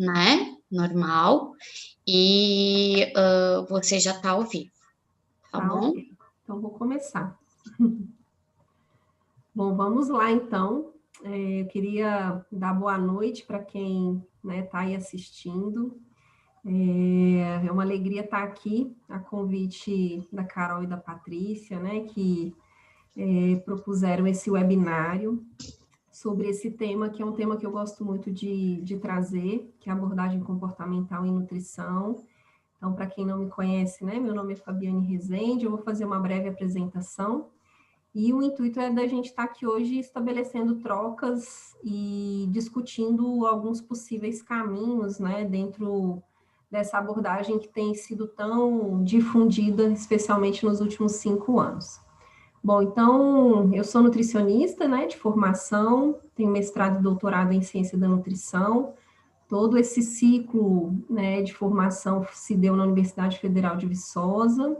né? Normal. E você já está ao vivo, tá Tá, bom? ok. Então, vou começar. Bom, vamos lá, então. Eu queria dar boa noite para quem está aí assistindo. É uma alegria estar aqui, a convite da Carol e da Patrícia, né, que propuseram esse webinário sobre esse tema, que é um tema que eu gosto muito de trazer, que é a abordagem comportamental em nutrição. Então, para quem não me conhece, né, meu nome é Fabiane Rezende, eu vou fazer uma breve apresentação. E o intuito é da gente estar aqui hoje estabelecendo trocas e discutindo alguns possíveis caminhos, né, dentro dessa abordagem que tem sido tão difundida, especialmente nos últimos 5 anos. Bom, então, eu sou nutricionista, né, de formação, tenho mestrado e doutorado em ciência da nutrição. Todo esse ciclo, né, de formação se deu na Universidade Federal de Viçosa,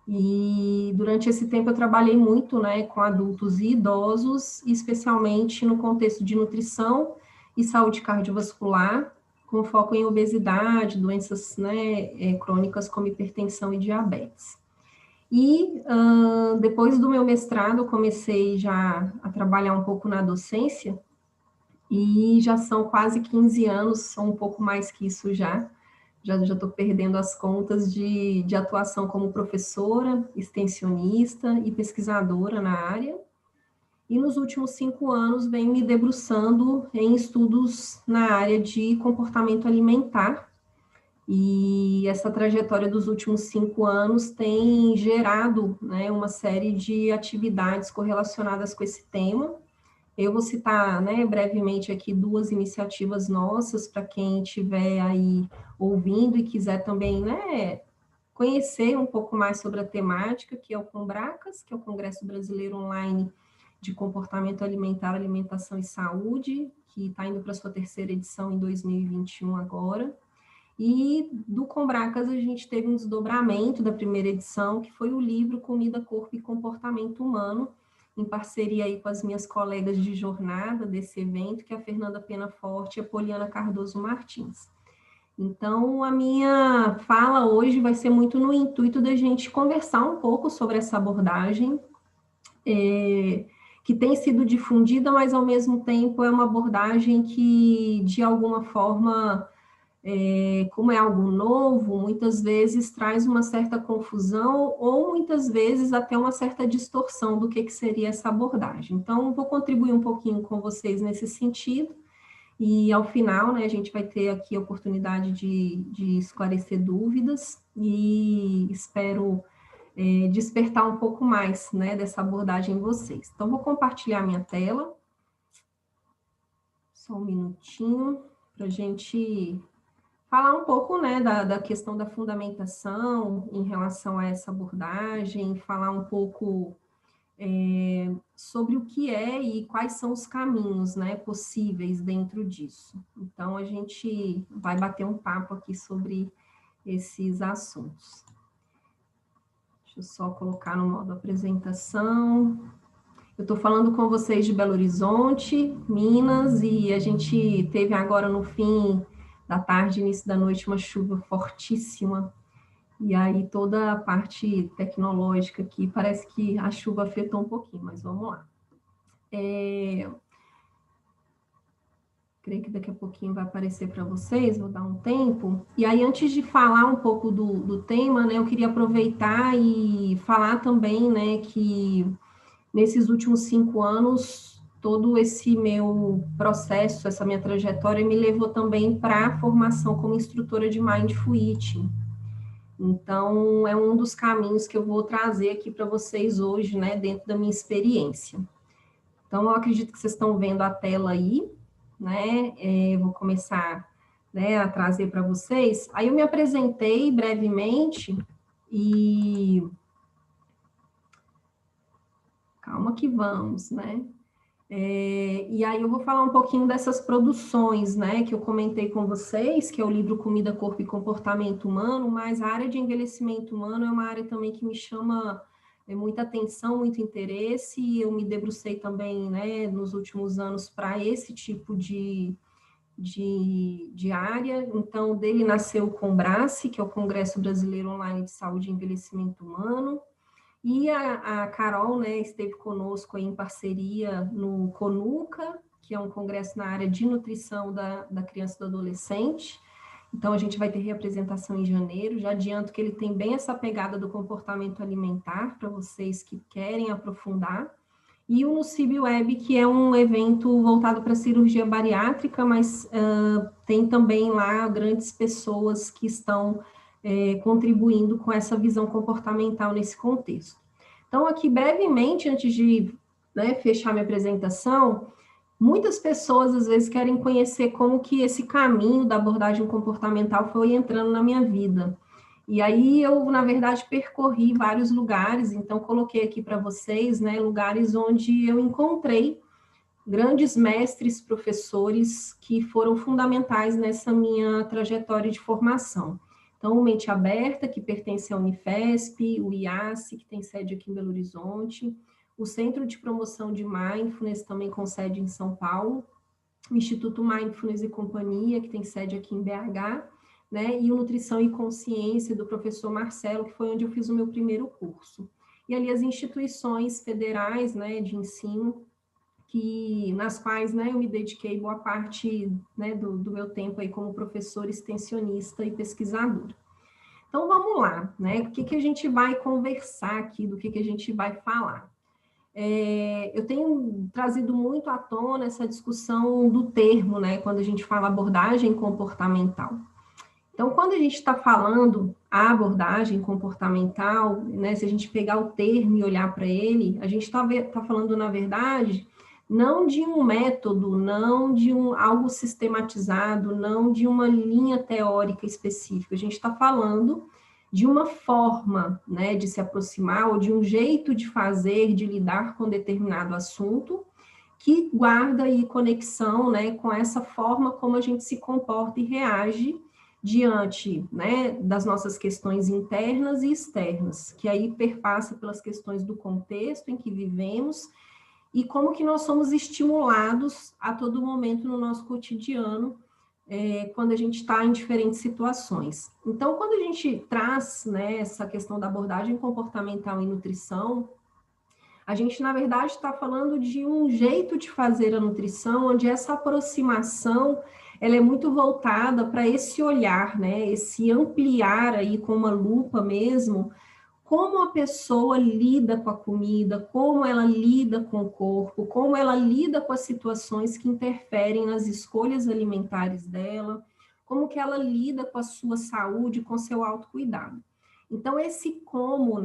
e durante esse tempo eu trabalhei muito, né, com adultos e idosos, especialmente no contexto de nutrição e saúde cardiovascular, com foco em obesidade, doenças, né, crônicas como hipertensão e diabetes. E depois do meu mestrado, eu comecei já a trabalhar um pouco na docência, e já são quase 15 anos, são um pouco mais que isso já estou perdendo as contas de atuação como professora, extensionista e pesquisadora na área. E nos últimos 5 anos venho me debruçando em estudos na área de comportamento alimentar. E essa trajetória dos últimos 5 anos tem gerado, né, uma série de atividades correlacionadas com esse tema. Eu vou citar, né, brevemente aqui 2 iniciativas nossas, para quem estiver aí ouvindo e quiser também, né, conhecer um pouco mais sobre a temática, que é o Combracas, que é o Congresso Brasileiro Online de Comportamento Alimentar, Alimentação e Saúde, que está indo para a sua 3ª edição em 2021 agora. E do Combracas a gente teve um desdobramento da 1ª edição, que foi o livro Comida, Corpo e Comportamento Humano, em parceria aí com as minhas colegas de jornada desse evento, que é a Fernanda Pena Forte e a Poliana Cardoso Martins. Então, a minha fala hoje vai ser muito no intuito da gente conversar um pouco sobre essa abordagem, que tem sido difundida, mas ao mesmo tempo é uma abordagem que, de alguma forma, como é algo novo, muitas vezes traz uma certa confusão ou muitas vezes até uma certa distorção do que seria essa abordagem. Então, vou contribuir um pouquinho com vocês nesse sentido e ao final, né, a gente vai ter aqui a oportunidade de esclarecer dúvidas e espero despertar um pouco mais, né, dessa abordagem em vocês. Então, vou compartilhar minha tela. Só um minutinho para a gente falar um pouco, né, da questão da fundamentação em relação a essa abordagem, falar um pouco sobre o que é e quais são os caminhos, né, possíveis dentro disso. Então, a gente vai bater um papo aqui sobre esses assuntos. Deixa eu só colocar no modo apresentação. Eu estou falando com vocês de Belo Horizonte, Minas, e a gente teve agora no fim da tarde, início da noite, uma chuva fortíssima. E aí toda a parte tecnológica aqui, parece que a chuva afetou um pouquinho, mas vamos lá. Creio que daqui a pouquinho vai aparecer para vocês, vou dar um tempo. E aí, antes de falar um pouco do tema, né, eu queria aproveitar e falar também, né, que nesses últimos 5 anos, todo esse meu processo, essa minha trajetória, me levou também para a formação como instrutora de Mindful Eating. Então, é um dos caminhos que eu vou trazer aqui para vocês hoje, né, dentro da minha experiência. Então, eu acredito que vocês estão vendo a tela aí, né, vou começar, né, a trazer para vocês. Aí eu me apresentei brevemente e... Calma que vamos, né? E aí eu vou falar um pouquinho dessas produções, né, que eu comentei com vocês, que é o livro Comida, Corpo e Comportamento Humano, mas a área de envelhecimento humano é uma área também que me chama muita atenção, muito interesse, e eu me debrucei também, né, nos últimos anos para esse tipo de de área. Então, dele nasceu o CONBRASE, que é o Congresso Brasileiro Online de Saúde e Envelhecimento Humano, e a Carol, né, esteve conosco aí em parceria no CONUCA, que é um congresso na área de nutrição da criança e do adolescente. Então, a gente vai ter reapresentação em janeiro. Já adianto que ele tem bem essa pegada do comportamento alimentar, para vocês que querem aprofundar. E o Nucib Web, que é um evento voltado para cirurgia bariátrica, mas tem também lá grandes pessoas que estão contribuindo com essa visão comportamental nesse contexto. Então, aqui brevemente, antes de fechar minha apresentação, muitas pessoas às vezes querem conhecer como que esse caminho da abordagem comportamental foi entrando na minha vida. E aí eu, na verdade, percorri vários lugares, então coloquei aqui para vocês, lugares onde eu encontrei grandes mestres, professores que foram fundamentais nessa minha trajetória de formação. Então, o Mente Aberta, que pertence à Unifesp, o IASSE, que tem sede aqui em Belo Horizonte, o Centro de Promoção de Mindfulness, também com sede em São Paulo, o Instituto Mindfulness e Companhia, que tem sede aqui em BH, e o Nutrição e Consciência, do professor Marcelo, que foi onde eu fiz o meu primeiro curso. E ali as instituições federais, de ensino, nas quais eu me dediquei boa parte do meu tempo aí como professora extensionista e pesquisadora. Então, vamos lá, o que a gente vai conversar aqui, do que a gente vai falar? Eu tenho trazido muito à tona essa discussão do termo, quando a gente fala abordagem comportamental. Então, quando a gente está falando a abordagem comportamental, se a gente pegar o termo e olhar para ele, a gente está falando, na verdade, não de um método, não de algo sistematizado, não de uma linha teórica específica. A gente está falando de uma forma, de se aproximar, ou de um jeito de fazer, de lidar com determinado assunto, que guarda aí conexão, com essa forma como a gente se comporta e reage diante, das nossas questões internas e externas, que aí perpassa pelas questões do contexto em que vivemos e como que nós somos estimulados a todo momento no nosso cotidiano, quando a gente está em diferentes situações. Então, quando a gente traz essa questão da abordagem comportamental em nutrição, a gente, na verdade, está falando de um jeito de fazer a nutrição, onde essa aproximação ela é muito voltada para esse olhar, esse ampliar aí com uma lupa mesmo, como a pessoa lida com a comida, como ela lida com o corpo, como ela lida com as situações que interferem nas escolhas alimentares dela, como que ela lida com a sua saúde, com seu autocuidado. Então, esse como,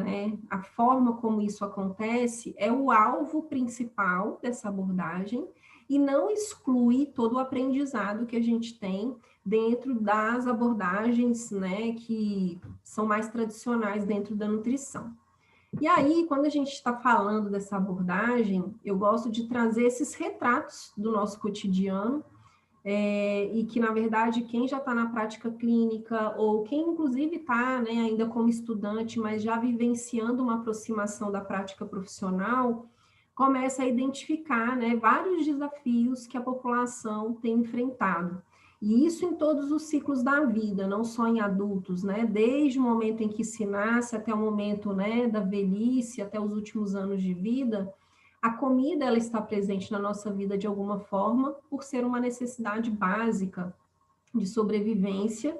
a forma como isso acontece, é o alvo principal dessa abordagem e não exclui todo o aprendizado que a gente tem dentro das abordagens, que são mais tradicionais dentro da nutrição. E aí, quando a gente está falando dessa abordagem, eu gosto de trazer esses retratos do nosso cotidiano, e que, na verdade, quem já está na prática clínica, ou quem, inclusive, está ainda como estudante, mas já vivenciando uma aproximação da prática profissional, começa a identificar vários desafios que a população tem enfrentado. E isso em todos os ciclos da vida, não só em adultos, desde o momento em que se nasce até o momento da velhice, até os últimos anos de vida. A comida ela está presente na nossa vida de alguma forma, por ser uma necessidade básica de sobrevivência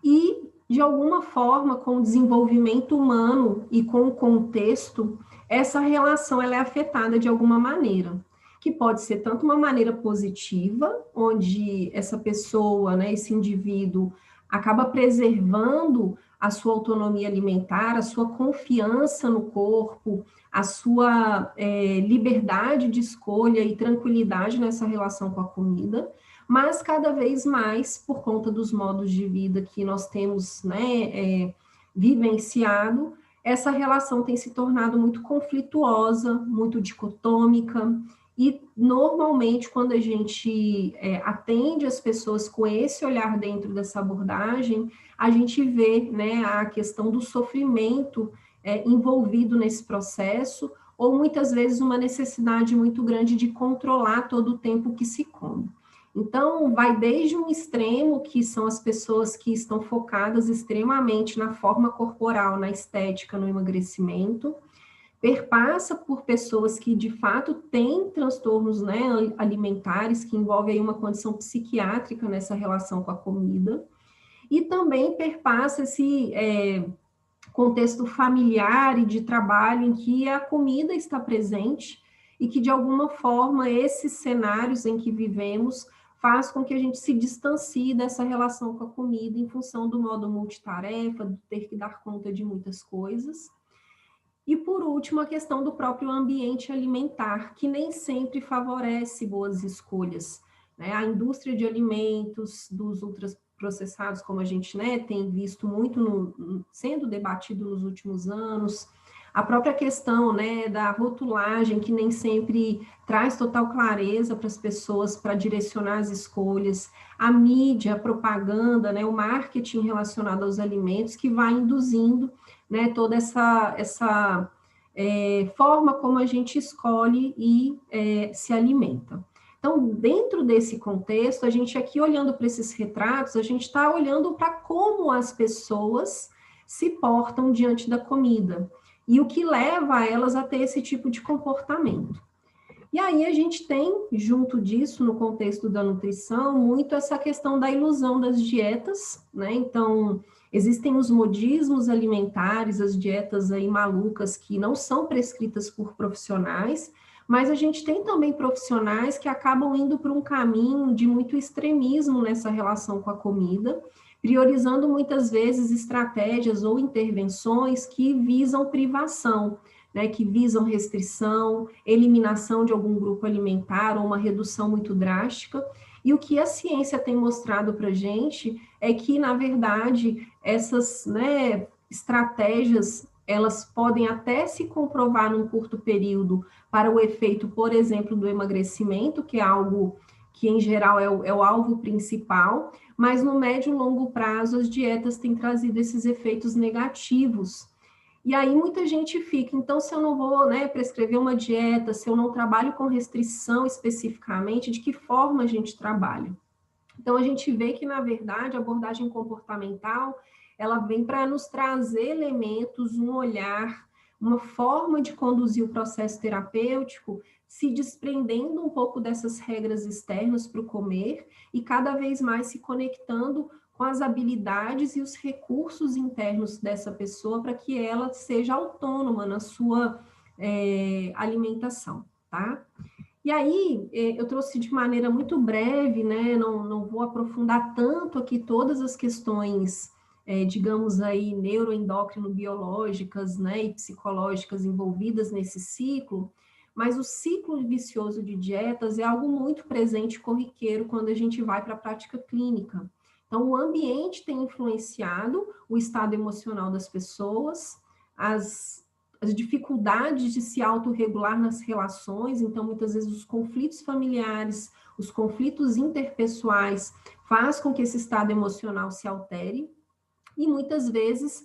e, de alguma forma, com o desenvolvimento humano e com o contexto, essa relação ela é afetada de alguma maneira, que pode ser tanto uma maneira positiva, onde essa pessoa, esse indivíduo, acaba preservando a sua autonomia alimentar, a sua confiança no corpo, a sua liberdade de escolha e tranquilidade nessa relação com a comida, mas cada vez mais, por conta dos modos de vida que nós temos vivenciado, essa relação tem se tornado muito conflituosa, muito dicotômica, e normalmente quando a gente atende as pessoas com esse olhar dentro dessa abordagem, a gente vê a questão do sofrimento envolvido nesse processo, ou muitas vezes uma necessidade muito grande de controlar todo o tempo que se come. Então, vai desde um extremo, que são as pessoas que estão focadas extremamente na forma corporal, na estética, no emagrecimento, perpassa por pessoas que, de fato, têm transtornos, né, alimentares, que envolvem aí uma condição psiquiátrica nessa relação com a comida, e também perpassa esse contexto familiar e de trabalho em que a comida está presente e que, de alguma forma, esses cenários em que vivemos faz com que a gente se distancie dessa relação com a comida em função do modo multitarefa, de ter que dar conta de muitas coisas. E, por último, a questão do próprio ambiente alimentar, que nem sempre favorece boas escolhas, né? A indústria de alimentos, dos ultraprocessados, como a gente, né, tem visto muito sendo debatido nos últimos anos, a própria questão, né, da rotulagem, que nem sempre traz total clareza para as pessoas para direcionar as escolhas, a mídia, a propaganda, né, o marketing relacionado aos alimentos, que vai induzindo, né, toda essa forma como a gente escolhe e se alimenta. Então, dentro desse contexto, a gente aqui olhando para esses retratos, a gente está olhando para como as pessoas se portam diante da comida e o que leva elas a ter esse tipo de comportamento. E aí a gente tem, junto disso, no contexto da nutrição, muito essa questão da ilusão das dietas, né? Então, existem os modismos alimentares, as dietas aí malucas que não são prescritas por profissionais, mas a gente tem também profissionais que acabam indo por um caminho de muito extremismo nessa relação com a comida, priorizando muitas vezes estratégias ou intervenções que visam privação, né, que visam restrição, eliminação de algum grupo alimentar ou uma redução muito drástica. E o que a ciência tem mostrado para a gente é que, na verdade, essas, né, estratégias, elas podem até se comprovar num curto período para o efeito, por exemplo, do emagrecimento, que é algo que, em geral, é o alvo principal, mas no médio e longo prazo, as dietas têm trazido esses efeitos negativos. E aí muita gente fica, então se eu não vou, né, prescrever uma dieta, se eu não trabalho com restrição especificamente, de que forma a gente trabalha? Então a gente vê que, na verdade, a abordagem comportamental, ela vem para nos trazer elementos, um olhar, uma forma de conduzir o processo terapêutico, se desprendendo um pouco dessas regras externas para o comer e cada vez mais se conectando com as habilidades e os recursos internos dessa pessoa para que ela seja autônoma na sua alimentação, tá? E aí, eu trouxe de maneira muito breve, né? Não vou aprofundar tanto aqui todas as questões, digamos aí, neuroendócrino-biológicas, né, e psicológicas envolvidas nesse ciclo, mas o ciclo vicioso de dietas é algo muito presente e corriqueiro quando a gente vai para a prática clínica. Então, o ambiente tem influenciado o estado emocional das pessoas, as dificuldades de se autorregular nas relações, então muitas vezes os conflitos familiares, os conflitos interpessoais faz com que esse estado emocional se altere e muitas vezes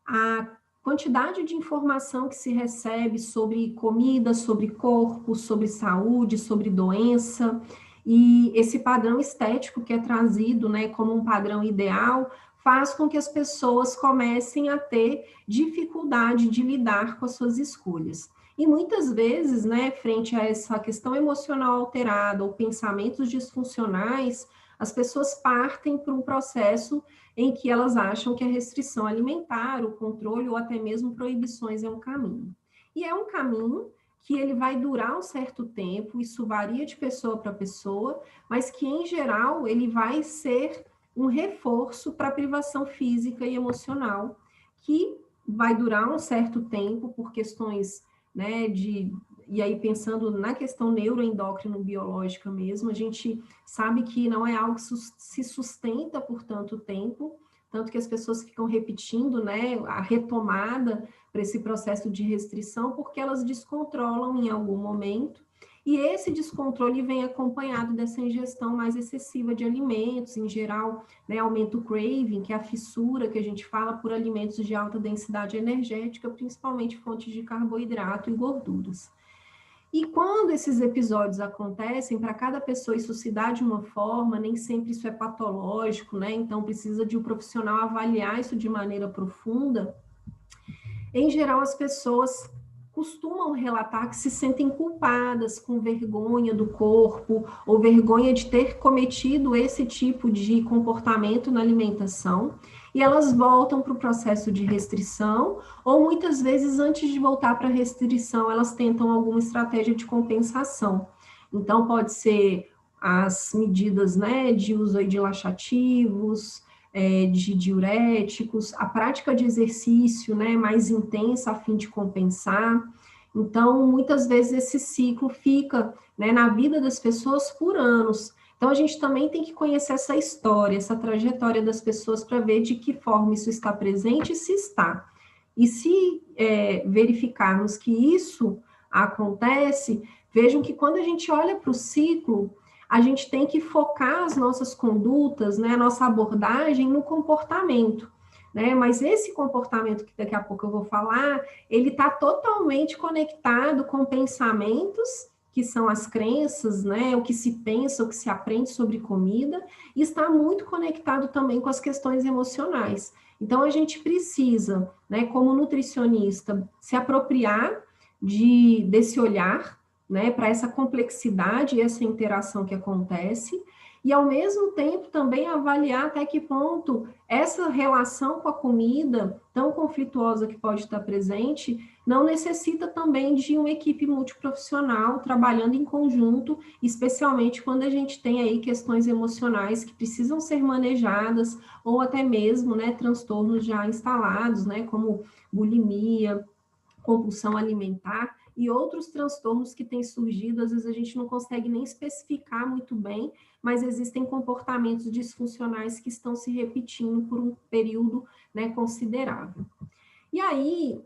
a quantidade de informação que se recebe sobre comida, sobre corpo, sobre saúde, sobre doença, e esse padrão estético que é trazido, né, como um padrão ideal, faz com que as pessoas comecem a ter dificuldade de lidar com as suas escolhas. E muitas vezes, né, frente a essa questão emocional alterada ou pensamentos disfuncionais, as pessoas partem para um processo em que elas acham que a restrição alimentar, o controle ou até mesmo proibições é um caminho. E é um caminho que ele vai durar um certo tempo, isso varia de pessoa para pessoa, mas que, em geral, ele vai ser um reforço para a privação física e emocional, que vai durar um certo tempo por questões, né, e aí pensando na questão neuroendócrino-biológica mesmo, a gente sabe que não é algo que se sustenta por tanto tempo, tanto que as pessoas ficam repetindo, né, a retomada para esse processo de restrição, porque elas descontrolam em algum momento, e esse descontrole vem acompanhado dessa ingestão mais excessiva de alimentos, em geral, né, aumenta o craving, que é a fissura que a gente fala por alimentos de alta densidade energética, principalmente fontes de carboidrato e gorduras. E quando esses episódios acontecem, para cada pessoa isso se dá de uma forma, nem sempre isso é patológico, né? Então precisa de um profissional avaliar isso de maneira profunda. Em geral, as pessoas costumam relatar que se sentem culpadas, com vergonha do corpo, ou vergonha de ter cometido esse tipo de comportamento na alimentação, e elas voltam para o processo de restrição, ou muitas vezes, antes de voltar para a restrição, elas tentam alguma estratégia de compensação. Então, pode ser as medidas, né, de uso de laxativos, de diuréticos, a prática de exercício, né, mais intensa a fim de compensar. Então, muitas vezes esse ciclo fica, né, na vida das pessoas por anos. Então, a gente também tem que conhecer essa história, essa trajetória das pessoas para ver de que forma isso está presente e se está. E se verificarmos que isso acontece, vejam que quando a gente olha para o ciclo, a gente tem que focar as nossas condutas, né, a nossa abordagem no comportamento, né? Mas esse comportamento que daqui a pouco eu vou falar, ele está totalmente conectado com pensamentos, que são as crenças, né, o que se pensa, o que se aprende sobre comida, e está muito conectado também com as questões emocionais. Então, a gente precisa, né, como nutricionista, se apropriar desse olhar, né, para essa complexidade e essa interação que acontece, e ao mesmo tempo também avaliar até que ponto essa relação com a comida, tão conflituosa que pode estar presente, não necessita também de uma equipe multiprofissional trabalhando em conjunto, especialmente quando a gente tem aí questões emocionais que precisam ser manejadas, ou até mesmo, né, transtornos já instalados, né, como bulimia, compulsão alimentar, e outros transtornos que têm surgido, às vezes a gente não consegue nem especificar muito bem, mas existem comportamentos disfuncionais que estão se repetindo por um período, né, considerável. E aí,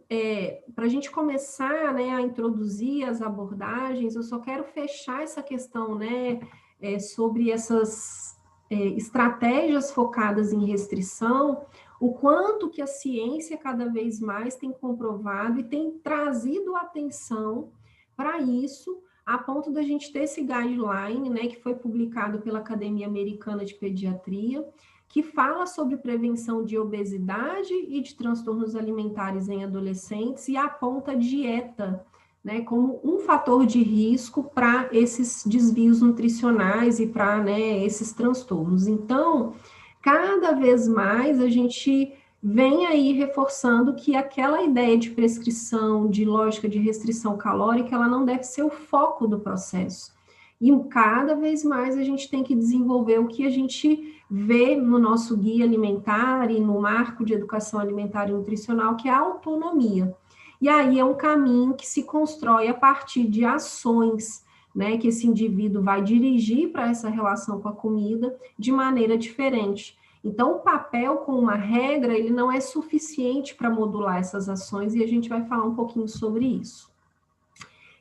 para a gente começar, né, a introduzir as abordagens, eu só quero fechar essa questão, né, sobre essas estratégias focadas em restrição, o quanto que a ciência cada vez mais tem comprovado e tem trazido atenção para isso, a ponto da gente ter esse guideline, né, que foi publicado pela Academia Americana de Pediatria, que fala sobre prevenção de obesidade e de transtornos alimentares em adolescentes e aponta a dieta, né, como um fator de risco para esses desvios nutricionais e para, né, esses transtornos. Então, cada vez mais a gente vem aí reforçando que aquela ideia de prescrição, de lógica de restrição calórica, ela não deve ser o foco do processo. E cada vez mais a gente tem que desenvolver o que a gente vê no nosso guia alimentar e no marco de educação alimentar e nutricional, que é a autonomia. E aí é um caminho que se constrói a partir de ações, né, que esse indivíduo vai dirigir para essa relação com a comida de maneira diferente. Então, o papel com uma regra, ele não é suficiente para modular essas ações, e a gente vai falar um pouquinho sobre isso.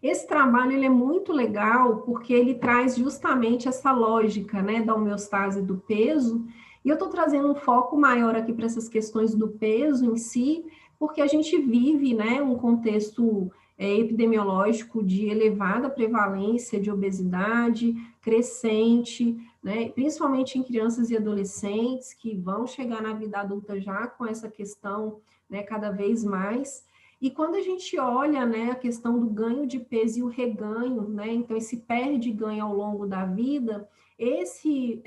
Esse trabalho, ele é muito legal, porque ele traz justamente essa lógica, né, da homeostase do peso, e eu estou trazendo um foco maior aqui para essas questões do peso em si, porque a gente vive, né, um contexto epidemiológico de elevada prevalência de obesidade crescente, né, principalmente em crianças e adolescentes que vão chegar na vida adulta já com essa questão, né, cada vez mais. E quando a gente olha, né, a questão do ganho de peso e o reganho, né, então esse perde e ganha ao longo da vida, esse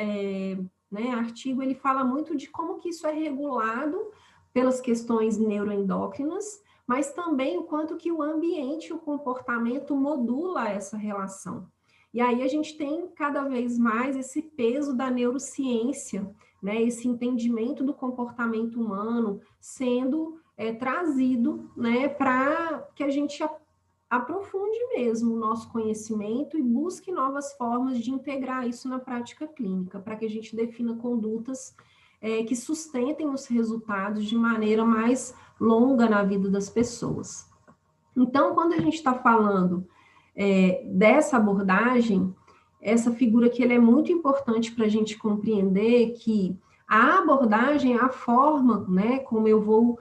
né, artigo ele fala muito de como que isso é regulado pelas questões neuroendócrinas, mas também o quanto que o ambiente e o comportamento modula essa relação. E aí a gente tem cada vez mais esse peso da neurociência, né, esse entendimento do comportamento humano sendo trazido, né, para que a gente aprofunde mesmo o nosso conhecimento e busque novas formas de integrar isso na prática clínica, para que a gente defina condutas que sustentem os resultados de maneira mais longa na vida das pessoas. Então, quando a gente está falando dessa abordagem, essa figura que ele é muito importante para a gente compreender que a abordagem, a forma, né, como eu vou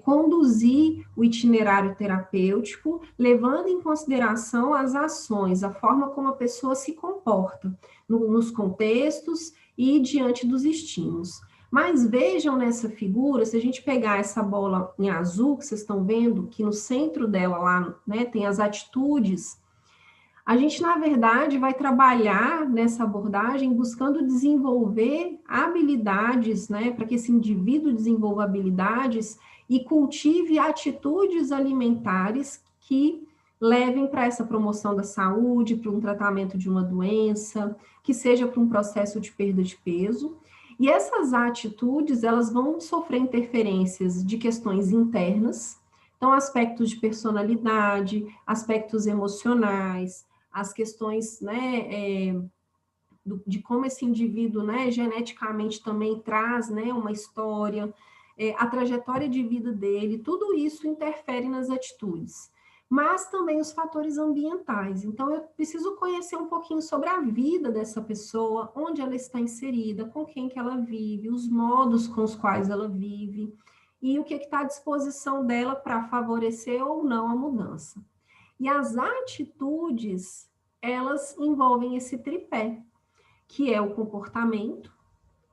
conduzir o itinerário terapêutico, levando em consideração as ações, a forma como a pessoa se comporta nos contextos e diante dos estímulos. Mas vejam nessa figura, se a gente pegar essa bola em azul, que vocês estão vendo, que no centro dela lá, né, tem as atitudes, a gente, na verdade, vai trabalhar nessa abordagem buscando desenvolver habilidades, né, para que esse indivíduo desenvolva habilidades e cultive atitudes alimentares que levem para essa promoção da saúde, para um tratamento de uma doença, que seja para um processo de perda de peso. E essas atitudes, elas vão sofrer interferências de questões internas, então aspectos de personalidade, aspectos emocionais, as questões, né, de como esse indivíduo, né, geneticamente também traz, né, uma história, a trajetória de vida dele, tudo isso interfere nas atitudes. Mas também os fatores ambientais. Então, eu preciso conhecer um pouquinho sobre a vida dessa pessoa, onde ela está inserida, com quem que ela vive, os modos com os quais ela vive, e o que está à disposição dela para favorecer ou não a mudança. E as atitudes, elas envolvem esse tripé, que é o comportamento,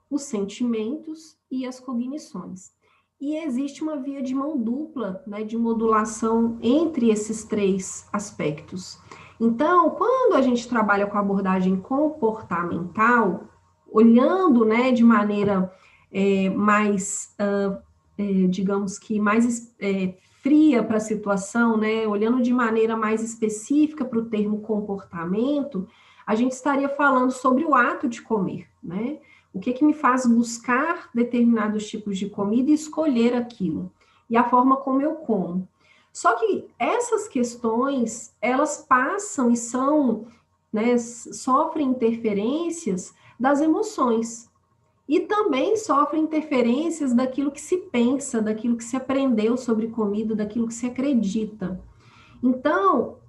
os sentimentos e as cognições. E existe uma via de mão dupla, né, de modulação entre esses três aspectos. Então, quando a gente trabalha com a abordagem comportamental, olhando, né, de maneira mais, digamos que mais fria para a situação, né, olhando de maneira mais específica para o termo comportamento, a gente estaria falando sobre o ato de comer, né? O que me faz buscar determinados tipos de comida e escolher aquilo? E a forma como eu como. Só que essas questões, elas passam e são, né, sofrem interferências das emoções. E também sofrem interferências daquilo que se pensa, daquilo que se aprendeu sobre comida, daquilo que se acredita. Então,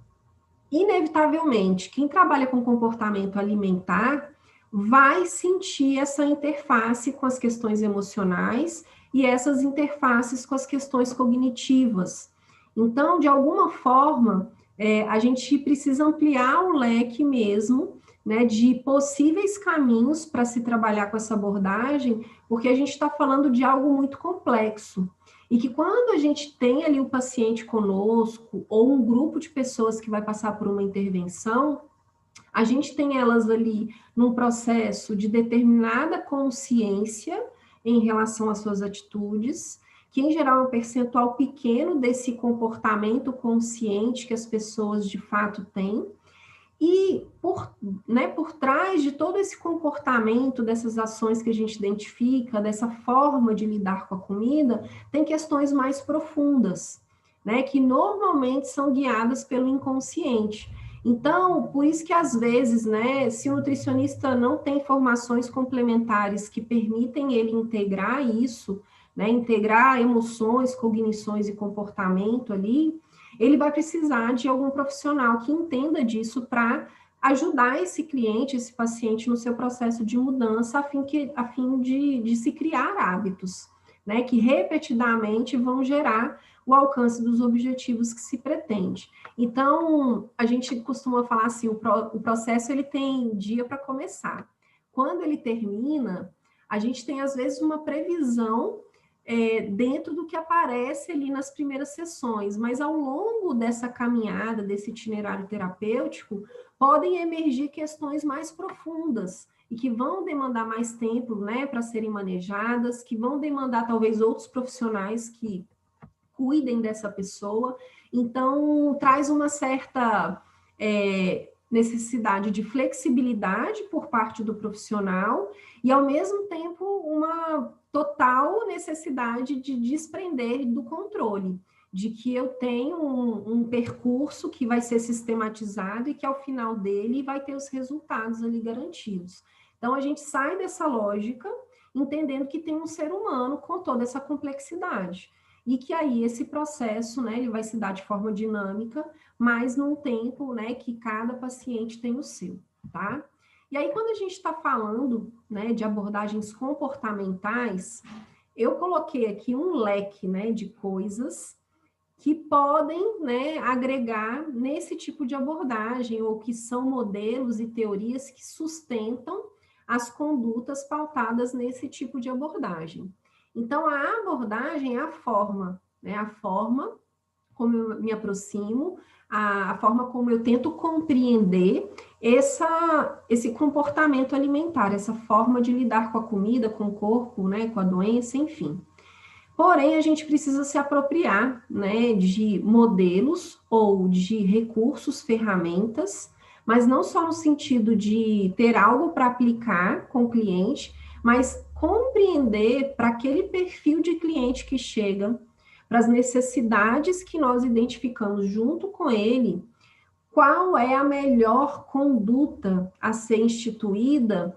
inevitavelmente, quem trabalha com comportamento alimentar vai sentir essa interface com as questões emocionais e essas interfaces com as questões cognitivas. Então, de alguma forma, a gente precisa ampliar o leque mesmo, né, de possíveis caminhos para se trabalhar com essa abordagem, porque a gente está falando de algo muito complexo. E que quando a gente tem ali o paciente conosco, ou um grupo de pessoas que vai passar por uma intervenção, a gente tem elas ali num processo de determinada consciência em relação às suas atitudes, que em geral é um percentual pequeno desse comportamento consciente que as pessoas de fato têm. E por trás de todo esse comportamento, dessas ações que a gente identifica, dessa forma de lidar com a comida, tem questões mais profundas, né, que normalmente são guiadas pelo inconsciente. Então, por isso que às vezes, né, se o nutricionista não tem formações complementares que permitem ele integrar isso, né, integrar emoções, cognições e comportamento ali, ele vai precisar de algum profissional que entenda disso para ajudar esse cliente, esse paciente no seu processo de mudança, a fim de se criar hábitos, né, que repetidamente vão gerar o alcance dos objetivos que se pretende. Então, a gente costuma falar assim, o processo ele tem dia para começar. Quando ele termina, a gente tem às vezes uma previsão dentro do que aparece ali nas primeiras sessões, mas ao longo dessa caminhada, desse itinerário terapêutico, podem emergir questões mais profundas e que vão demandar mais tempo, né, para serem manejadas, que vão demandar talvez outros profissionais que cuidem dessa pessoa. Então, traz uma certa necessidade de flexibilidade por parte do profissional e, ao mesmo tempo, uma total necessidade de desprender do controle, de que eu tenho um percurso que vai ser sistematizado e que, ao final dele, vai ter os resultados ali garantidos. Então, a gente sai dessa lógica, entendendo que tem um ser humano com toda essa complexidade. E que aí esse processo, né, ele vai se dar de forma dinâmica, mas num tempo, né, que cada paciente tem o seu, tá? E aí, quando a gente está falando, né, de abordagens comportamentais, eu coloquei aqui um leque, né, de coisas que podem, né, agregar nesse tipo de abordagem, ou que são modelos e teorias que sustentam as condutas pautadas nesse tipo de abordagem. Então, a abordagem é a forma, né, a forma como eu me aproximo, a forma como eu tento compreender esse comportamento alimentar, essa forma de lidar com a comida, com o corpo, né, com a doença, enfim. Porém, a gente precisa se apropriar, né, de modelos ou de recursos, ferramentas, mas não só no sentido de ter algo para aplicar com o cliente, mas compreender para aquele perfil de cliente que chega, para as necessidades que nós identificamos junto com ele, qual é a melhor conduta a ser instituída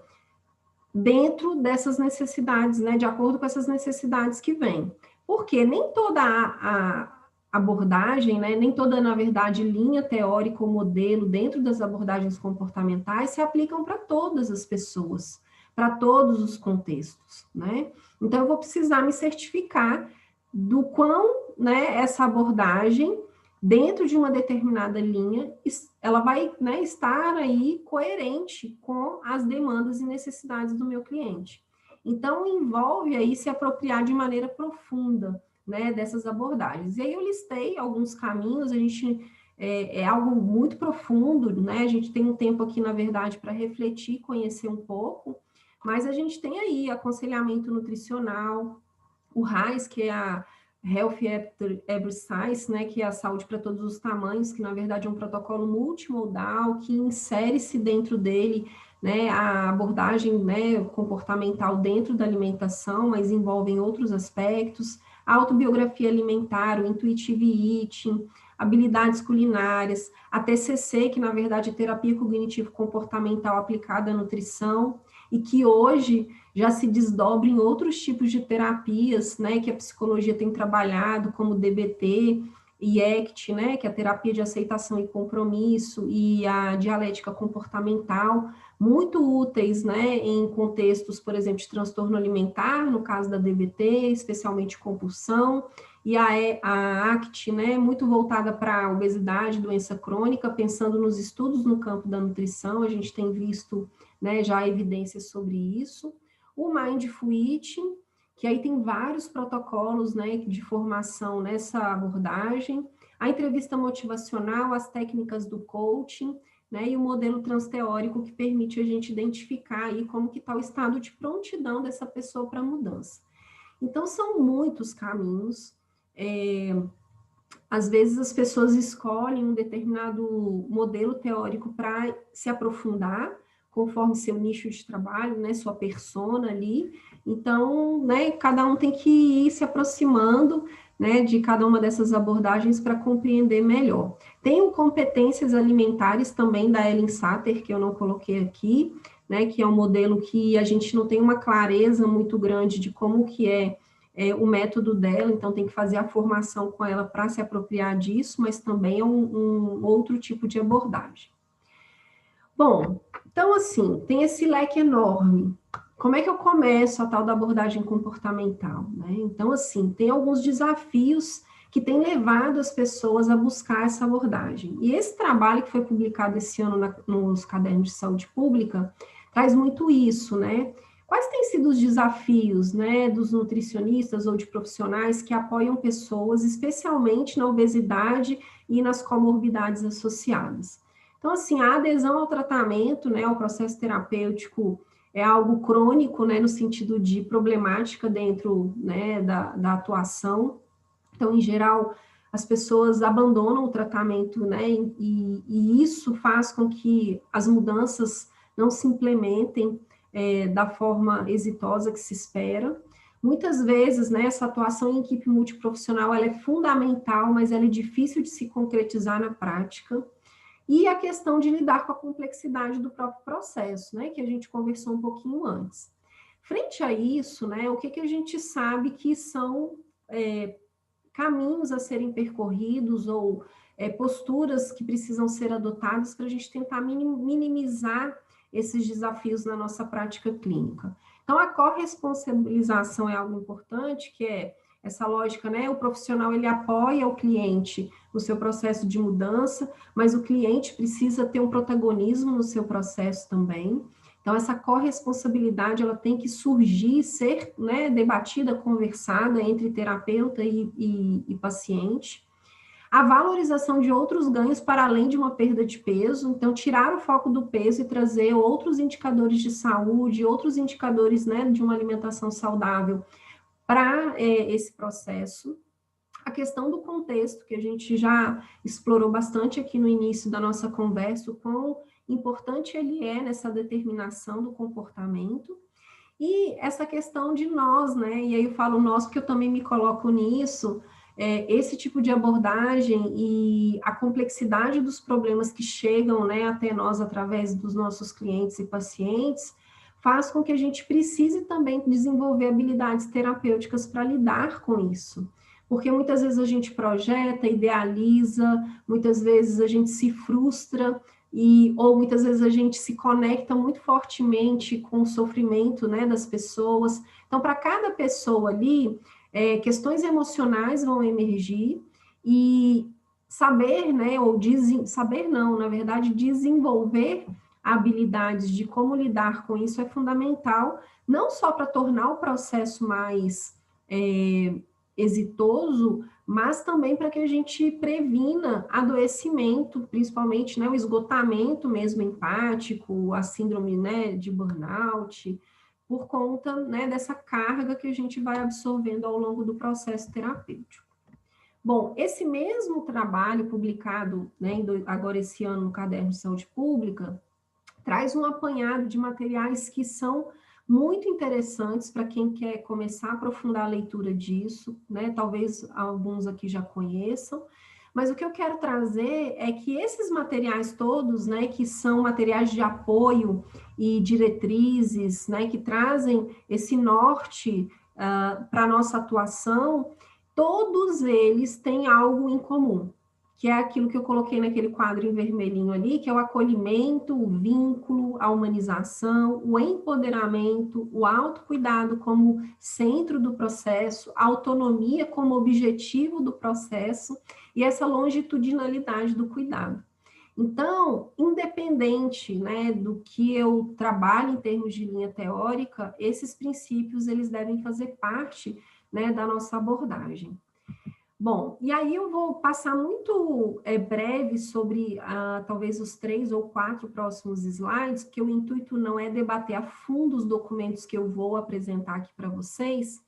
dentro dessas necessidades, né, de acordo com essas necessidades que vêm. Porque nem toda a abordagem, né, nem toda, na verdade, linha teórica ou modelo dentro das abordagens comportamentais se aplicam para todas as pessoas, para todos os contextos, né? Então, eu vou precisar me certificar do quão, né, essa abordagem dentro de uma determinada linha, ela vai, né, estar aí coerente com as demandas e necessidades do meu cliente. Então, envolve aí se apropriar de maneira profunda, né, dessas abordagens. E aí eu listei alguns caminhos, a gente é algo muito profundo, né, a gente tem um tempo aqui, na verdade, para refletir, conhecer um pouco, mas a gente tem aí aconselhamento nutricional, o RAIS, que é a Health After Every Size, né, que é a saúde para todos os tamanhos, que na verdade é um protocolo multimodal que insere-se dentro dele, né, a abordagem, né, comportamental dentro da alimentação, mas envolvem outros aspectos, a autobiografia alimentar, o intuitive eating, habilidades culinárias, a TCC, que na verdade é terapia cognitivo-comportamental aplicada à nutrição, e que hoje já se desdobra em outros tipos de terapias, né, que a psicologia tem trabalhado, como DBT e ACT, né, que é a terapia de aceitação e compromisso, e a dialética comportamental, muito úteis, né, em contextos, por exemplo, de transtorno alimentar, no caso da DBT, especialmente compulsão, e a ACT, né, muito voltada para a obesidade, doença crônica, pensando nos estudos no campo da nutrição, a gente tem visto, né, já evidências sobre isso. O Mindful Eating, que aí tem vários protocolos, né, de formação nessa abordagem, a entrevista motivacional, as técnicas do coaching, né, e o modelo transteórico que permite a gente identificar aí como que está o estado de prontidão dessa pessoa para a mudança. Então, são muitos caminhos, às vezes as pessoas escolhem um determinado modelo teórico para se aprofundar, conforme seu nicho de trabalho, né, sua persona ali. Então, né, cada um tem que ir se aproximando, né, de cada uma dessas abordagens para compreender melhor. Tem o competências alimentares também da Ellen Satter, que eu não coloquei aqui, né, que é um modelo que a gente não tem uma clareza muito grande de como que é o método dela, então tem que fazer a formação com ela para se apropriar disso, mas também é um outro tipo de abordagem. Bom, então assim, tem esse leque enorme. Como é que eu começo a tal da abordagem comportamental, né? Então assim, tem alguns desafios que têm levado as pessoas a buscar essa abordagem. E esse trabalho que foi publicado esse ano nos Cadernos de Saúde Pública traz muito isso, né? Quais têm sido os desafios, né, dos nutricionistas ou de profissionais que apoiam pessoas, especialmente na obesidade e nas comorbidades associadas? Então, assim, a adesão ao tratamento, né, ao processo terapêutico é algo crônico, né, no sentido de problemática dentro, né, da atuação. Então, em geral, as pessoas abandonam o tratamento, né, e isso faz com que as mudanças não se implementem da forma exitosa que se espera. Muitas vezes, né, essa atuação em equipe multiprofissional ela é fundamental, mas ela é difícil de se concretizar na prática. E a questão de lidar com a complexidade do próprio processo, né, que a gente conversou um pouquinho antes. Frente a isso, né, o que a gente sabe que são caminhos a serem percorridos ou posturas que precisam ser adotadas para a gente tentar minimizar esses desafios na nossa prática clínica. Então, a corresponsabilização é algo importante, que é essa lógica, né? O profissional, ele apoia o cliente no seu processo de mudança, mas o cliente precisa ter um protagonismo no seu processo também. Então, essa corresponsabilidade, ela tem que surgir, ser, né, debatida, conversada entre terapeuta e paciente. A valorização de outros ganhos para além de uma perda de peso, então tirar o foco do peso e trazer outros indicadores de saúde, outros indicadores, né, de uma alimentação saudável para esse processo. A questão do contexto, que a gente já explorou bastante aqui no início da nossa conversa, o quão importante ele é nessa determinação do comportamento. E essa questão de nós, né? E aí eu falo nós porque eu também me coloco nisso, esse tipo de abordagem e a complexidade dos problemas que chegam, né, até nós através dos nossos clientes e pacientes, faz com que a gente precise também desenvolver habilidades terapêuticas para lidar com isso. Porque muitas vezes a gente projeta, idealiza, muitas vezes a gente se frustra, ou muitas vezes a gente se conecta muito fortemente com o sofrimento, né, das pessoas. Então, para cada pessoa ali, questões emocionais vão emergir e saber, né, saber não, na verdade, desenvolver habilidades de como lidar com isso é fundamental, não só para tornar o processo mais exitoso, mas também para que a gente previna adoecimento, principalmente, né, o esgotamento mesmo empático, a síndrome, né, de burnout, por conta, né, dessa carga que a gente vai absorvendo ao longo do processo terapêutico. Bom, esse mesmo trabalho publicado, né, agora esse ano no Caderno de Saúde Pública, traz um apanhado de materiais que são muito interessantes para quem quer começar a aprofundar a leitura disso, né? Talvez alguns aqui já conheçam, mas o que eu quero trazer é que esses materiais todos, né, que são materiais de apoio e diretrizes, né, que trazem esse norte para a nossa atuação, todos eles têm algo em comum, que é aquilo que eu coloquei naquele quadro em vermelhinho ali, que é o acolhimento, o vínculo, a humanização, o empoderamento, o autocuidado como centro do processo, a autonomia como objetivo do processo e essa longitudinalidade do cuidado. Então, independente, né, do que eu trabalho em termos de linha teórica, esses princípios eles devem fazer parte, né, da nossa abordagem. Bom, e aí eu vou passar muito breve sobre talvez os 3 ou 4 próximos slides, porque o intuito não é debater a fundo os documentos que eu vou apresentar aqui para vocês,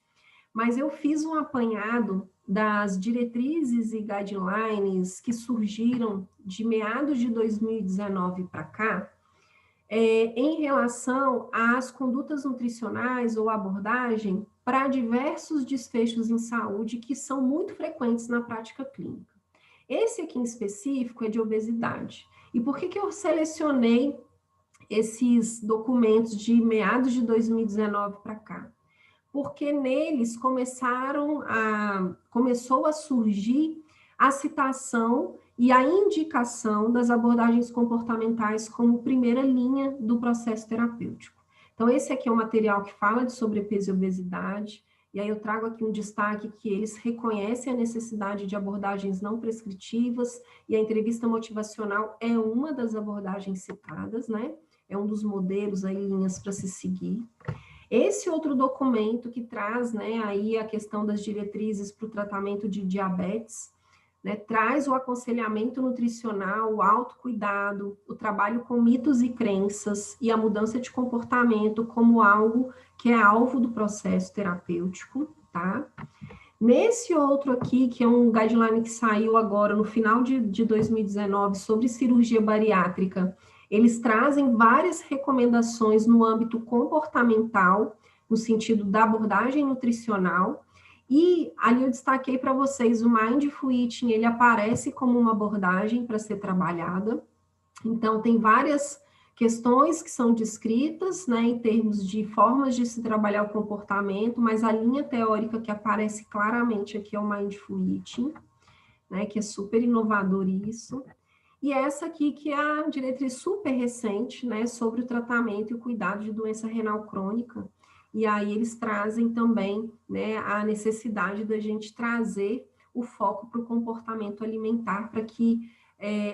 mas eu fiz um apanhado das diretrizes e guidelines que surgiram de meados de 2019 para cá, em relação às condutas nutricionais ou abordagem para diversos desfechos em saúde que são muito frequentes na prática clínica. Esse aqui em específico é de obesidade. E por que eu selecionei esses documentos de meados de 2019 para cá? Porque neles começou a surgir a citação e a indicação das abordagens comportamentais como primeira linha do processo terapêutico. Então, esse aqui é um material que fala de sobrepeso e obesidade, e aí eu trago aqui um destaque que eles reconhecem a necessidade de abordagens não prescritivas, e a entrevista motivacional é uma das abordagens citadas, né? É um dos modelos aí, linhas para se seguir. Esse outro documento que traz, né, aí a questão das diretrizes para o tratamento de diabetes, né, traz o aconselhamento nutricional, o autocuidado, o trabalho com mitos e crenças e a mudança de comportamento como algo que é alvo do processo terapêutico, tá? Nesse outro aqui, que é um guideline que saiu agora no final de 2019 sobre cirurgia bariátrica, eles trazem várias recomendações no âmbito comportamental, no sentido da abordagem nutricional, e ali eu destaquei para vocês o Mindful Eating, ele aparece como uma abordagem para ser trabalhada. Então, tem várias questões que são descritas, né, em termos de formas de se trabalhar o comportamento, mas a linha teórica que aparece claramente aqui é o Mindful Eating, né, que é super inovador isso. E essa aqui que é a diretriz super recente, né, sobre o tratamento e o cuidado de doença renal crônica. e aí eles trazem também, né, a necessidade da gente trazer o foco para o comportamento alimentar, para que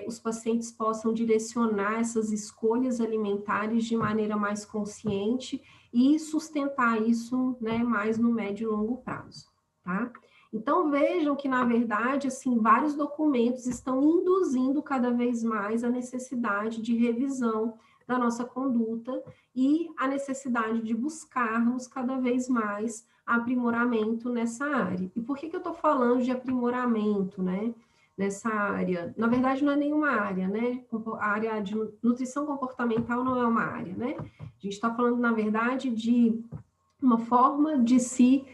os pacientes possam direcionar essas escolhas alimentares de maneira mais consciente e sustentar isso, né, mais no médio e longo prazo, tá? Então, vejam que, na verdade, assim, vários documentos estão induzindo cada vez mais a necessidade de revisão da nossa conduta e a necessidade de buscarmos cada vez mais aprimoramento nessa área. E por que eu estou falando de aprimoramento, né, nessa área? Na verdade, não é nenhuma área, né? A área de nutrição comportamental não é uma área, né? A gente está falando, na verdade, de uma forma de se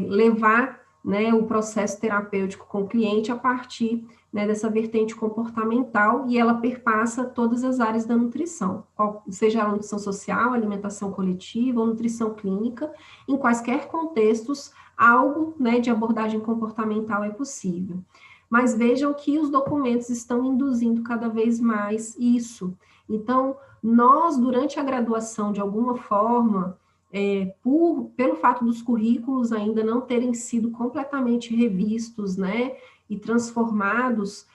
levar, né, o processo terapêutico com o cliente a partir, né, dessa vertente comportamental, e ela perpassa todas as áreas da nutrição, seja a nutrição social, alimentação coletiva ou nutrição clínica, em quaisquer contextos, algo, né, de abordagem comportamental é possível. Mas vejam que os documentos estão induzindo cada vez mais isso. Então, nós, durante a graduação, de alguma forma, pelo fato dos currículos ainda não terem sido completamente revistos, né, e transformados,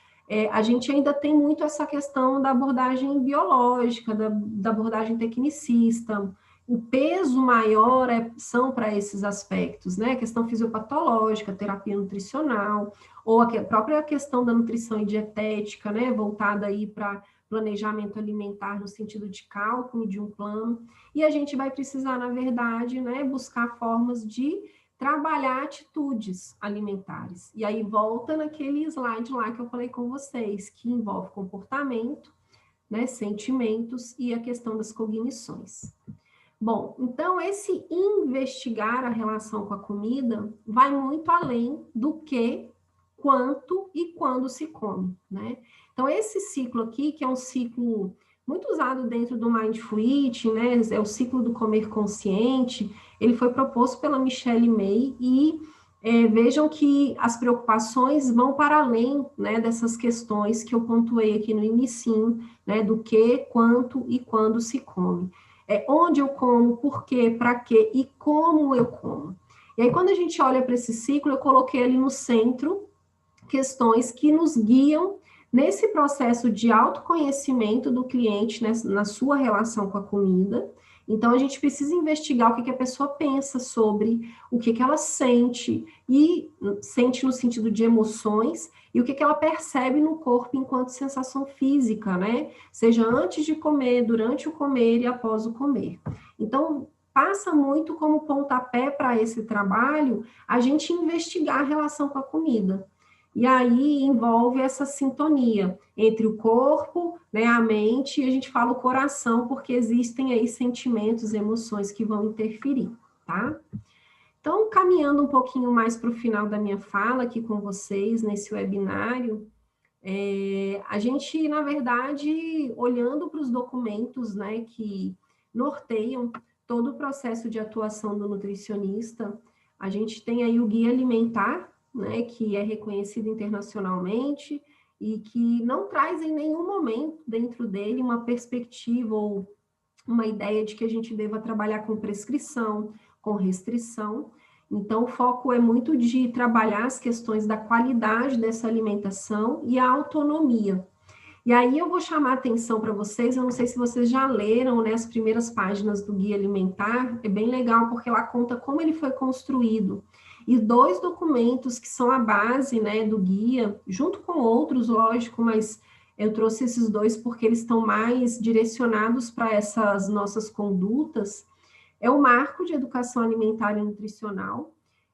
a gente ainda tem muito essa questão da abordagem biológica, da abordagem tecnicista. O peso maior são para esses aspectos, né, a questão fisiopatológica, terapia nutricional, ou a própria questão da nutrição e dietética, né, voltada aí para planejamento alimentar no sentido de cálculo de um plano, e a gente vai precisar, na verdade, né, buscar formas de trabalhar atitudes alimentares. E aí volta naquele slide lá que eu falei com vocês, que envolve comportamento, né, sentimentos e a questão das cognições. Bom, então esse investigar a relação com a comida vai muito além do que, quanto e quando se come, né? Então, esse ciclo aqui, que é um ciclo muito usado dentro do Mindful Eating, né? É o ciclo do comer consciente, ele foi proposto pela Michelle May e vejam que as preocupações vão para além, né, dessas questões que eu pontuei aqui no inicinho, né, do que, quanto e quando se come. Onde eu como, por quê, para quê e como eu como. E aí, quando a gente olha para esse ciclo, eu coloquei ali no centro questões que nos guiam nesse processo de autoconhecimento do cliente, né, na sua relação com a comida. Então, a gente precisa investigar o que a pessoa pensa sobre, o que ela sente, e sente no sentido de emoções, e o que ela percebe no corpo enquanto sensação física, né? Seja antes de comer, durante o comer e após o comer. Então, passa muito como pontapé para esse trabalho a gente investigar a relação com a comida. E aí envolve essa sintonia entre o corpo, né, a mente, e a gente fala o coração, porque existem aí sentimentos, emoções que vão interferir, tá? Então, caminhando um pouquinho mais para o final da minha fala aqui com vocês, nesse webinário, a gente, na verdade, olhando para os documentos, né, que norteiam todo o processo de atuação do nutricionista, a gente tem aí o Guia Alimentar, né, que é reconhecido internacionalmente e que não traz em nenhum momento dentro dele uma perspectiva ou uma ideia de que a gente deva trabalhar com prescrição, com restrição. Então, o foco é muito de trabalhar as questões da qualidade dessa alimentação e a autonomia. E aí eu vou chamar a atenção para vocês, eu não sei se vocês já leram, né, as primeiras páginas do Guia Alimentar, é bem legal porque ela conta como ele foi construído. E 2 documentos que são a base, né, do guia, junto com outros, lógico, mas eu trouxe esses 2 porque eles estão mais direcionados para essas nossas condutas, é o Marco de Educação Alimentar e Nutricional,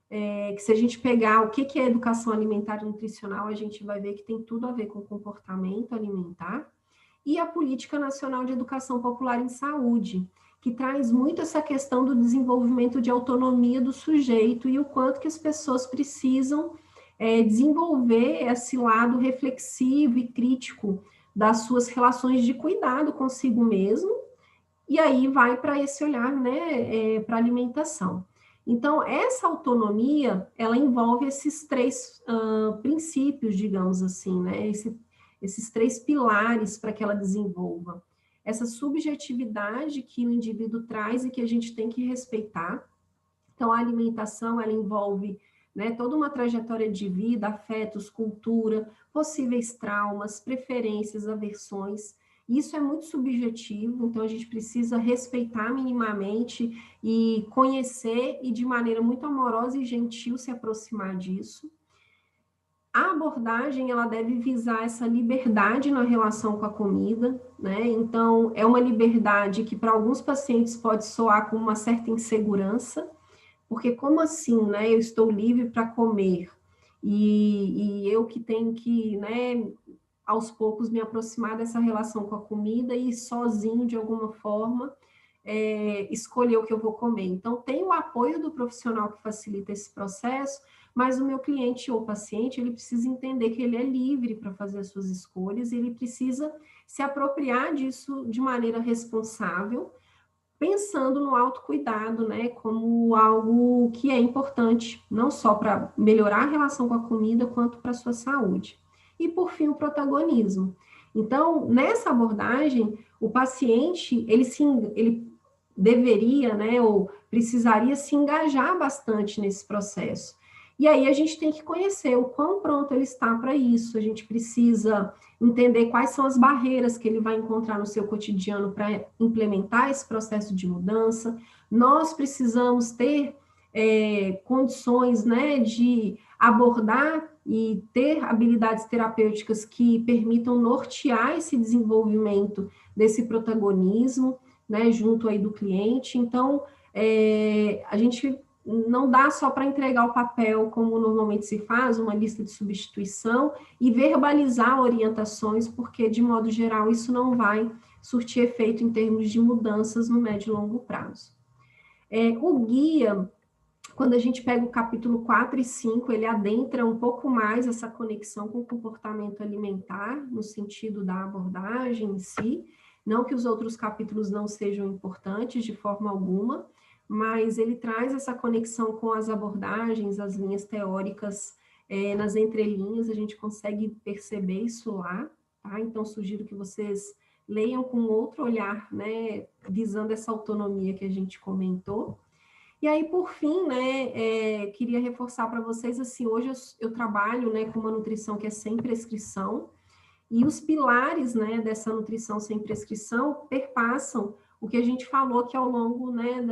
que se a gente pegar o que é educação alimentar e nutricional, a gente vai ver que tem tudo a ver com comportamento alimentar, e a Política Nacional de Educação Popular em Saúde, que traz muito essa questão do desenvolvimento de autonomia do sujeito e o quanto que as pessoas precisam desenvolver esse lado reflexivo e crítico das suas relações de cuidado consigo mesmo, e aí vai para esse olhar, né, para a alimentação. Então, essa autonomia, ela envolve esses 3 princípios, digamos assim, né, esses 3 pilares para que ela desenvolva. essa subjetividade que o indivíduo traz e que a gente tem que respeitar. Então, a alimentação, ela envolve, né, toda uma trajetória de vida, afetos, cultura, possíveis traumas, preferências, aversões. Isso é muito subjetivo, então a gente precisa respeitar minimamente e conhecer e de maneira muito amorosa e gentil se aproximar disso. A abordagem, ela deve visar essa liberdade na relação com a comida, né? Então, é uma liberdade que para alguns pacientes pode soar com uma certa insegurança, porque como assim, né? Eu estou livre para comer e eu que tenho que, né, aos poucos me aproximar dessa relação com a comida e sozinho, de alguma forma, escolher o que eu vou comer. Então, tem o apoio do profissional que facilita esse processo, mas o meu cliente ou paciente, ele precisa entender que ele é livre para fazer as suas escolhas e ele precisa se apropriar disso de maneira responsável, pensando no autocuidado, né, como algo que é importante, não só para melhorar a relação com a comida, quanto para a sua saúde. E, por fim, o protagonismo. Então, nessa abordagem, o paciente, ele deveria, né, ou precisaria se engajar bastante nesse processo. E aí a gente tem que conhecer o quão pronto ele está para isso, a gente precisa entender quais são as barreiras que ele vai encontrar no seu cotidiano para implementar esse processo de mudança. Nós precisamos ter condições, né, de abordar e ter habilidades terapêuticas que permitam nortear esse desenvolvimento desse protagonismo, né, junto aí do cliente. Então, a gente não dá só para entregar o papel, como normalmente se faz, uma lista de substituição, e verbalizar orientações, porque, de modo geral, isso não vai surtir efeito em termos de mudanças no médio e longo prazo. O guia, quando a gente pega o capítulo 4 e 5, ele adentra um pouco mais essa conexão com o comportamento alimentar, no sentido da abordagem em si, não que os outros capítulos não sejam importantes de forma alguma, mas ele traz essa conexão com as abordagens, as linhas teóricas, nas entrelinhas, a gente consegue perceber isso lá, tá? Então, sugiro que vocês leiam com outro olhar, né, visando essa autonomia que a gente comentou. E aí, por fim, né, queria reforçar para vocês, assim, hoje eu trabalho, né, com uma nutrição que é sem prescrição, e os pilares, né, dessa nutrição sem prescrição perpassam o que a gente falou aqui ao longo, né,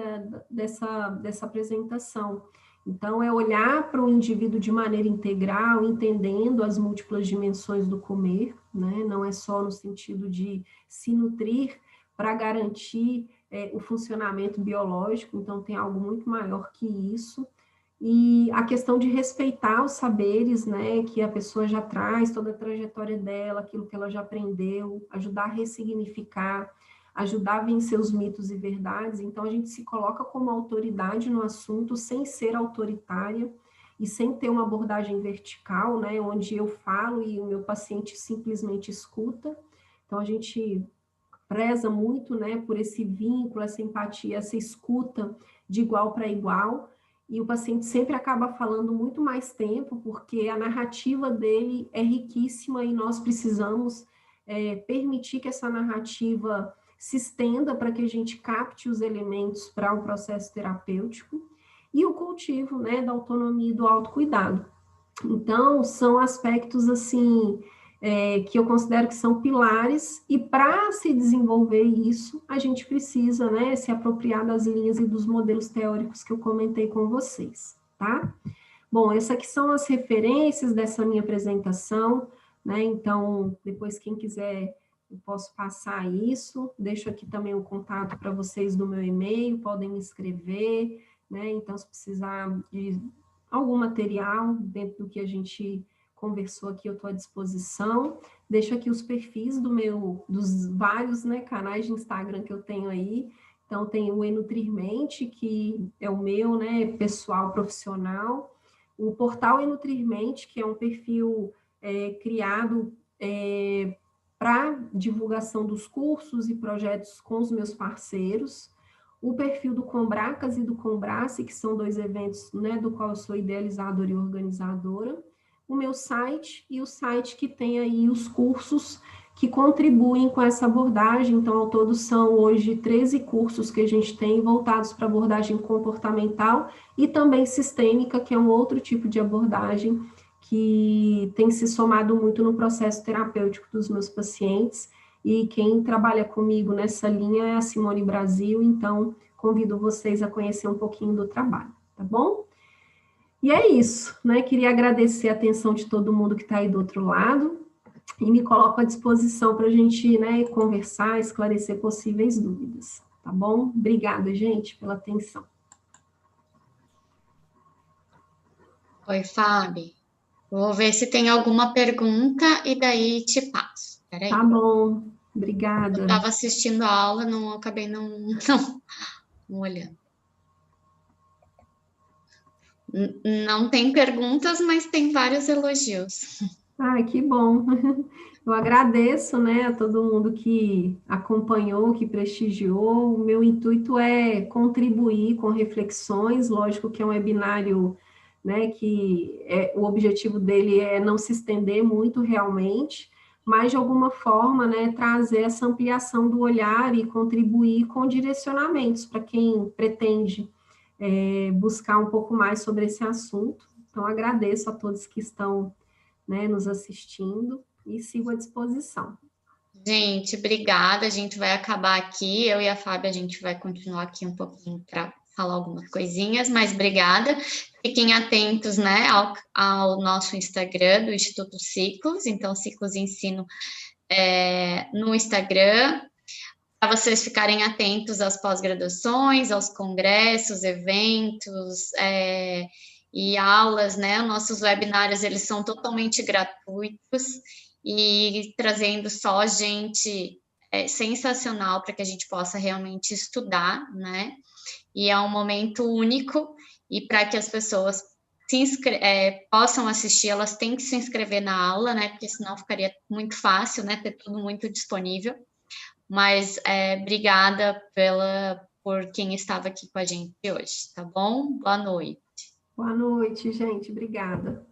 dessa apresentação. Então, é olhar para o indivíduo de maneira integral, entendendo as múltiplas dimensões do comer, né? Não é só no sentido de se nutrir para garantir o funcionamento biológico, então tem algo muito maior que isso. E a questão de respeitar os saberes, né, que a pessoa já traz, toda a trajetória dela, aquilo que ela já aprendeu, ajudar a ressignificar, ajudar a vencer os mitos e verdades. Então, a gente se coloca como autoridade no assunto, sem ser autoritária e sem ter uma abordagem vertical, né, onde eu falo e o meu paciente simplesmente escuta. Então, a gente preza muito, né, por esse vínculo, essa empatia, essa escuta de igual para igual, e o paciente sempre acaba falando muito mais tempo, porque a narrativa dele é riquíssima e nós precisamos permitir que essa narrativa se estenda para que a gente capte os elementos para o processo terapêutico, e o cultivo, né, da autonomia e do autocuidado. Então, são aspectos, assim, que eu considero que são pilares, e para se desenvolver isso, a gente precisa, né, se apropriar das linhas e dos modelos teóricos que eu comentei com vocês, tá? Bom, essas aqui são as referências dessa minha apresentação, né, então, depois quem quiser, eu posso passar isso, deixo aqui também o contato para vocês do meu e-mail, podem me escrever, né, então, se precisar de algum material dentro do que a gente conversou aqui, eu estou à disposição. Deixo aqui os perfis dos vários, né, canais de Instagram que eu tenho aí. Então, tem o Enutrirmente, que é o meu, né, pessoal, profissional. O portal Enutrirmente, que é um perfil criado para divulgação dos cursos e projetos com os meus parceiros. O perfil do Combracas e do Combrace, que são 2 eventos, né, do qual eu sou idealizadora e organizadora. O meu site e o site que tem aí os cursos que contribuem com essa abordagem. Então, ao todo, são hoje 13 cursos que a gente tem voltados para abordagem comportamental e também sistêmica, que é um outro tipo de abordagem que tem se somado muito no processo terapêutico dos meus pacientes. E quem trabalha comigo nessa linha é a Simone Brasil, então convido vocês a conhecer um pouquinho do trabalho, tá bom? E é isso, né? Queria agradecer a atenção de todo mundo que está aí do outro lado e me coloco à disposição para a gente, né, conversar, esclarecer possíveis dúvidas, tá bom? Obrigada, gente, pela atenção. Oi, Fábio. Vou ver se tem alguma pergunta e daí te passo. Peraí. Tá bom, Eu obrigada. estava assistindo a aula, não acabei não olhando. Não tem perguntas, mas tem vários elogios. Ai, que bom. Eu agradeço, né, a todo mundo que acompanhou, que prestigiou. O meu intuito é contribuir com reflexões. Lógico que é um webinário, né, que o objetivo dele é não se estender muito realmente, mas de alguma forma, né, trazer essa ampliação do olhar e contribuir com direcionamentos para quem pretende buscar um pouco mais sobre esse assunto. Então, agradeço a todos que estão, né, nos assistindo e sigo à disposição. Gente, obrigada. A gente vai acabar aqui. Eu e a Fábia, a gente vai continuar aqui um pouquinho para falar algumas coisinhas, mas obrigada. Fiquem atentos, né, ao nosso Instagram do Instituto Ciclos, então Ciclos Ensino no Instagram, para vocês ficarem atentos às pós-graduações, aos congressos, eventos e aulas, né? Nossos webinários, eles são totalmente gratuitos e trazendo só gente sensacional para que a gente possa realmente estudar, né? E é um momento único e para que as pessoas possam assistir, elas têm que se inscrever na aula, né? Porque senão ficaria muito fácil, né? Ter tudo muito disponível. Mas obrigada por quem estava aqui com a gente hoje, tá bom? Boa noite. Boa noite, gente. Obrigada.